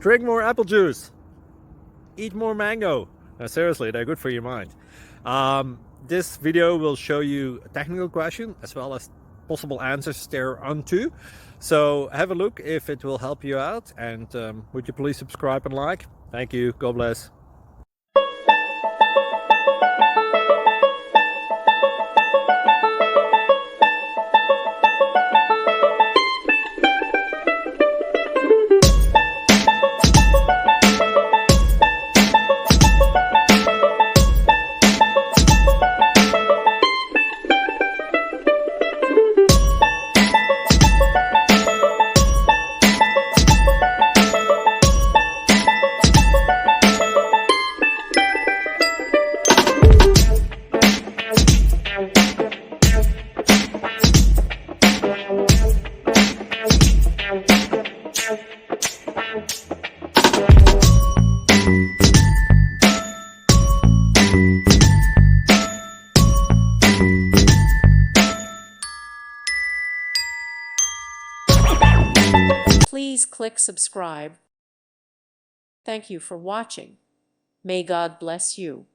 Drink more apple juice. Eat more mango. Seriously, they're good for your mind. This video will show you a technical question as well as possible answers thereunto. So have a look if it will help you out, and would you please subscribe and like? Thank you. God bless. Please click subscribe. Thank you for watching. May God bless you.